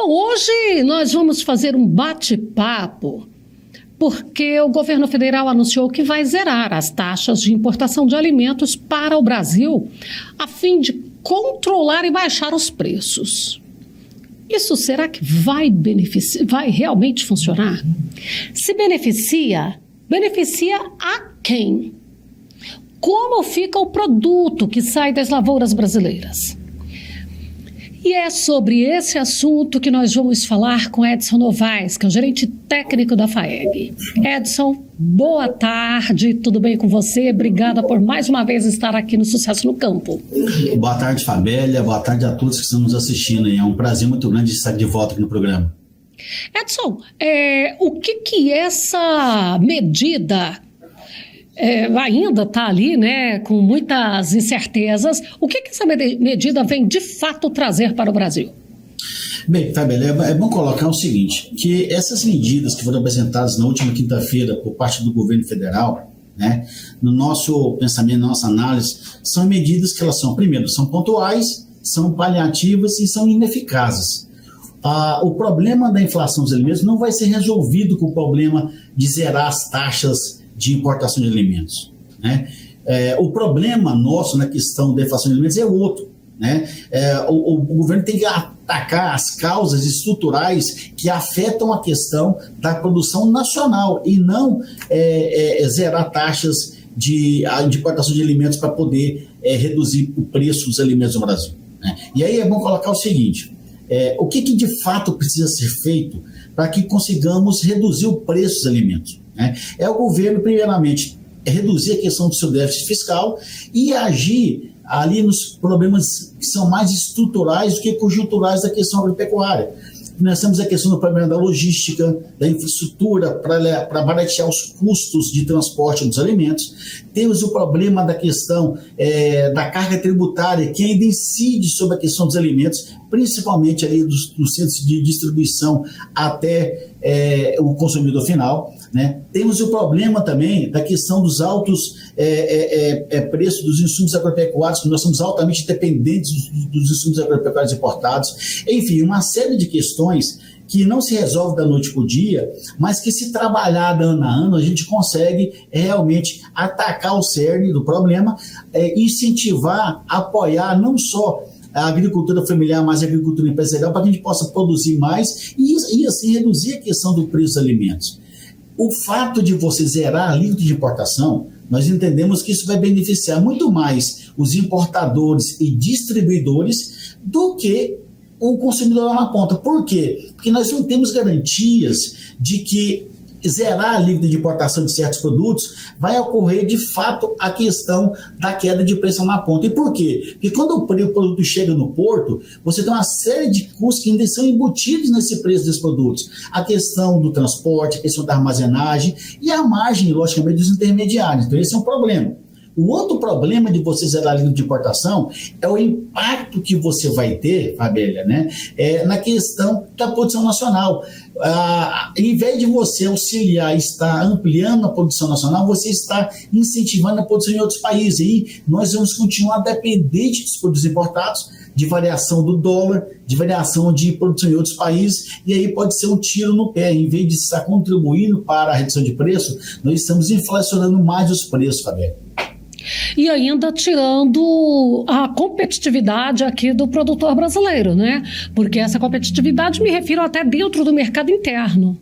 Bom, hoje nós vamos fazer um bate-papo, porque o governo federal anunciou que vai zerar as taxas de importação de alimentos para o Brasil, a fim de controlar e baixar os preços. Isso será que vai realmente funcionar? Se beneficia a quem? Como fica o produto que sai das lavouras brasileiras? E é sobre esse assunto que nós vamos falar com Edson Novaes, que é o gerente técnico da FAEG. Edson, boa tarde, tudo bem com você? Obrigada por mais uma vez estar aqui no Sucesso no Campo. Boa tarde, Fabélia, boa tarde a todos que estão nos assistindo. É um prazer muito grande estar de volta aqui no programa. Edson, o que essa medida... ainda está ali, né, com muitas incertezas. O que essa medida vem de fato trazer para o Brasil? Bem, Fabíola, é bom colocar o seguinte, que essas medidas que foram apresentadas na última quinta-feira por parte do governo federal, né, no nosso pensamento, na nossa análise, são medidas que elas são, primeiro, são pontuais, são paliativas e são ineficazes. O problema da inflação dos alimentos não vai ser resolvido com o problema de zerar as taxas de importação de alimentos, né? O problema nosso na questão da inflação de alimentos é outro, né? O governo tem que atacar as causas estruturais que afetam a questão da produção nacional e não zerar taxas de importação de alimentos para poder reduzir o preço dos alimentos no Brasil, né? E aí é bom colocar o seguinte, o que de fato precisa ser feito para que consigamos reduzir o preço dos alimentos, né? É o governo, primeiramente, reduzir a questão do seu déficit fiscal e agir ali nos problemas que são mais estruturais do que conjunturais da questão agropecuária. Nós temos a questão do problema da logística, da infraestrutura para baratear os custos de transporte dos alimentos. Temos o problema da questão da carga tributária, que ainda incide sobre a questão dos alimentos, principalmente ali dos centros de distribuição até o consumidor final, né? Temos o problema também da questão dos altos preços dos insumos agropecuários, que nós somos altamente dependentes dos insumos agropecuários importados. Enfim, uma série de questões que não se resolve da noite para o dia, mas que, se trabalhar ano a ano, a gente consegue realmente atacar o cerne do problema, incentivar, apoiar não só a agricultura familiar, mas a agricultura empresarial, para que a gente possa produzir mais e assim reduzir a questão do preço dos alimentos. O fato de você zerar a alíquota de importação, nós entendemos que isso vai beneficiar muito mais os importadores e distribuidores do que o consumidor lá na ponta. Por quê? Porque nós não temos garantias de que zerar a alíquota de importação de certos produtos vai ocorrer de fato a questão da queda de preço na ponta. E por quê? Porque quando o produto chega no porto, você tem uma série de custos que ainda são embutidos nesse preço desses produtos. A questão do transporte, a questão da armazenagem e a margem, logicamente, dos intermediários. Então esse é um problema. O outro problema de você zerar a alíquota de importação é o impacto que você vai ter, Fabélia, né, na questão da produção nacional. Em vez de você auxiliar e estar ampliando a produção nacional, você está incentivando a produção em outros países. E nós vamos continuar dependentes dos produtos importados, de variação do dólar, de variação de produção em outros países, e aí pode ser um tiro no pé. Em vez de estar contribuindo para a redução de preço, nós estamos inflacionando mais os preços, Fabélia. E ainda tirando a competitividade aqui do produtor brasileiro, né? Porque essa competitividade me refiro até dentro do mercado interno.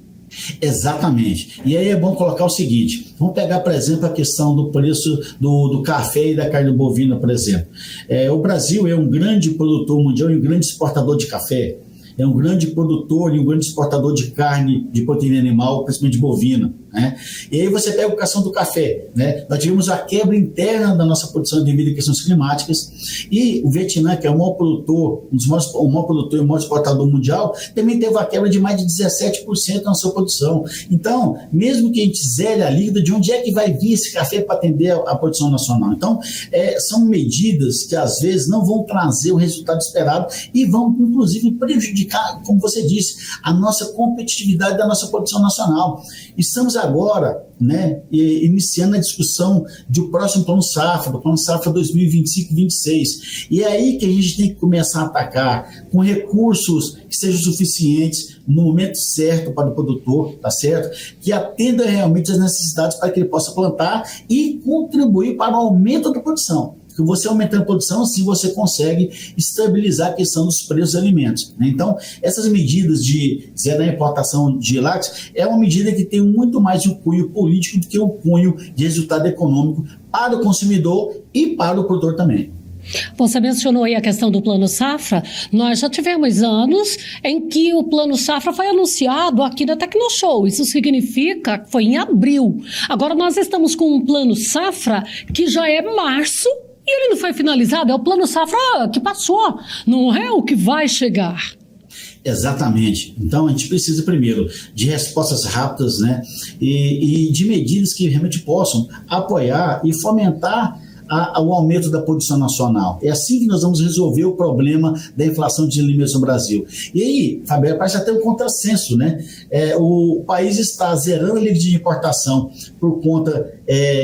Exatamente. E aí é bom colocar o seguinte, vamos pegar, por exemplo, a questão do preço do café e da carne bovina, por exemplo. O Brasil é um grande produtor mundial e um grande exportador de café. É um grande produtor e um grande exportador de carne, de proteína animal, principalmente bovina, né? E aí você pega a questão do café, né? Nós tivemos a quebra interna da nossa produção devido a questões climáticas, e o Vietnã, que é o maior produtor, o maior produtor e o maior exportador mundial, também teve a quebra de mais de 17% na sua produção. Então, mesmo que a gente zere a alíquota, de onde é que vai vir esse café para atender a produção nacional? Então, são medidas que às vezes não vão trazer o resultado esperado e vão, inclusive, prejudicar prejudicar, como você disse, a nossa competitividade da nossa produção nacional. Estamos agora, né, iniciando a discussão do próximo Plano Safra, do Plano Safra 2025-26. E é aí que a gente tem que começar a atacar com recursos que sejam suficientes no momento certo para o produtor, tá certo? Que atenda realmente às necessidades para que ele possa plantar e contribuir para o aumento da produção. Porque você aumentando a produção, assim você consegue estabilizar a questão dos preços dos alimentos, né? Então, essas medidas de zerar a importação de lácteos é uma medida que tem muito mais um cunho político do que um cunho de resultado econômico para o consumidor e para o produtor também. Você mencionou aí a questão do Plano Safra. Nós já tivemos anos em que o Plano Safra foi anunciado aqui na Tecnoshow. Isso significa que foi em abril. Agora nós estamos com um Plano Safra que já é março e ele não foi finalizado. É o Plano Safra que passou, não é o que vai chegar. Exatamente. Então, a gente precisa, primeiro, de respostas rápidas, né? E de medidas que realmente possam apoiar e fomentar o aumento da produção nacional. É assim que nós vamos resolver o problema da inflação de alimentos no Brasil. E aí, Fabio, parece até um contrassenso, né? O país está zerando a livre de importação por conta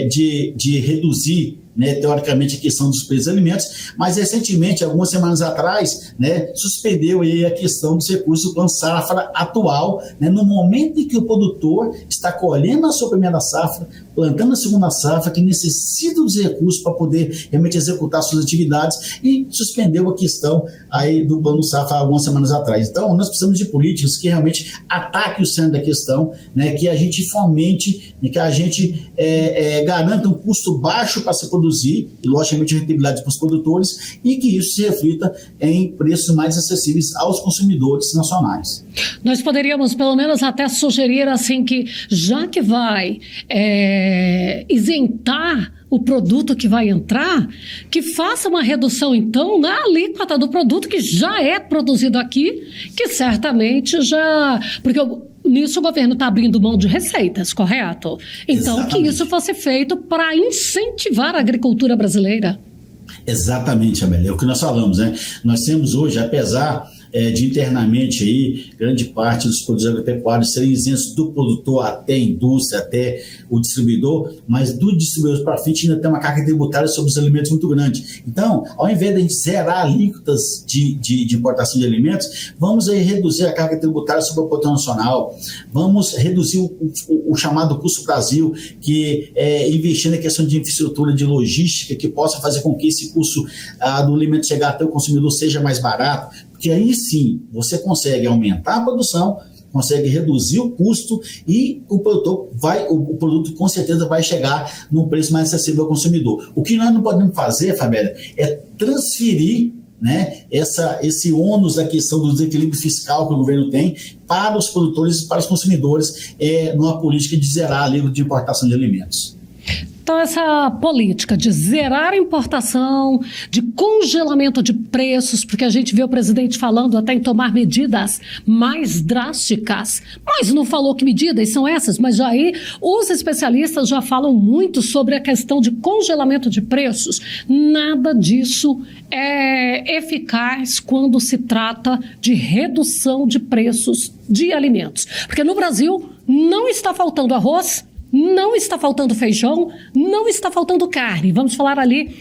de reduzir, né, teoricamente, a questão dos preços dos alimentos, mas recentemente, algumas semanas atrás, né, suspendeu aí a questão dos recursos do Plano Safra atual, né, no momento em que o produtor está colhendo a sua primeira safra, plantando a segunda safra, que necessita dos recursos para poder realmente executar suas atividades, e suspendeu a questão aí do Plano Safra algumas semanas atrás. Então, nós precisamos de políticas que realmente ataquem o centro da questão, né, que a gente fomente, que a gente garanta um custo baixo para se produzir, e logicamente rentabilidade para os produtores, e que isso se reflita em preços mais acessíveis aos consumidores nacionais. Nós poderíamos pelo menos até sugerir assim que, já que vai isentar o produto que vai entrar, que faça uma redução então na alíquota do produto que já é produzido aqui, que certamente já... Porque nisso o governo está abrindo mão de receitas, correto? Então, exatamente, que isso fosse feito para incentivar a agricultura brasileira. Exatamente, Amélia. É o que nós falamos, né? Nós temos hoje, apesar de internamente aí, grande parte dos produtos agropecuários serem isentos do produtor até a indústria, até o distribuidor, mas do distribuidor para frente ainda tem uma carga tributária sobre os alimentos muito grande. Então, ao invés de a gente zerar alíquotas de importação de alimentos, vamos aí reduzir a carga tributária sobre a produção nacional, vamos reduzir o chamado custo Brasil, que investir na questão de infraestrutura, de logística, que possa fazer com que esse custo do alimento chegar até o consumidor seja mais barato, porque aí sim você consegue aumentar a produção, consegue reduzir o custo e o produto com certeza vai chegar num preço mais acessível ao consumidor. O que nós não podemos fazer, Fabélia, é transferir, né, esse ônus da questão do desequilíbrio fiscal que o governo tem para os produtores e para os consumidores numa política de zerar a livre de importação de alimentos. Então, essa política de zerar a importação, de congelamento de preços, porque a gente vê o presidente falando até em tomar medidas mais drásticas, mas não falou que medidas são essas, mas já aí os especialistas já falam muito sobre a questão de congelamento de preços. Nada disso é eficaz quando se trata de redução de preços de alimentos. Porque no Brasil não está faltando arroz, não está faltando feijão, não está faltando carne. Vamos falar ali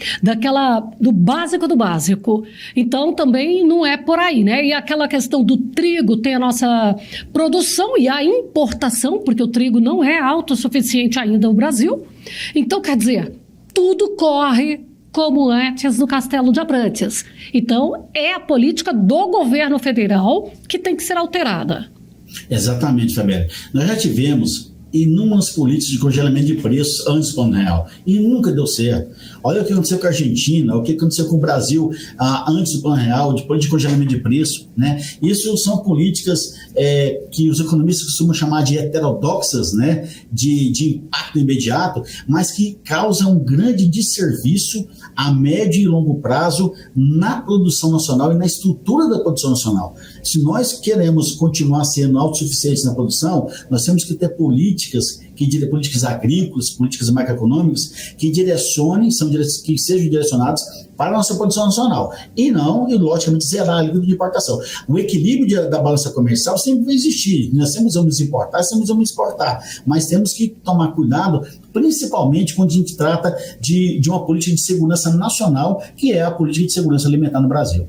do básico do básico. Então, também não é por aí, né? E aquela questão do trigo, tem a nossa produção e a importação, porque o trigo não é autossuficiente ainda no Brasil. Então, quer dizer, tudo corre como antes no Castelo de Abrantes. Então, é a política do governo federal que tem que ser alterada. Exatamente, Fabélia. Nós já tivemos inúmeras políticas de congelamento de preços antes do Plano Real e nunca deu certo. Olha o que aconteceu com a Argentina, o que aconteceu com o Brasil antes do Plano Real, depois de congelamento de preço, né? Isso são políticas que os economistas costumam chamar de heterodoxas, né? De impacto imediato, mas que causam um grande desserviço a médio e longo prazo na produção nacional e na estrutura da produção nacional. Se nós queremos continuar sendo autossuficientes na produção, nós temos que ter políticas políticas agrícolas, políticas macroeconômicas, que que sejam direcionadas para a nossa produção nacional. E logicamente, zerar a alíquota de importação. O equilíbrio da balança comercial sempre vai existir. Nós sempre vamos importar, sempre vamos exportar. Mas temos que tomar cuidado, principalmente quando a gente trata de uma política de segurança nacional, que é a política de segurança alimentar no Brasil.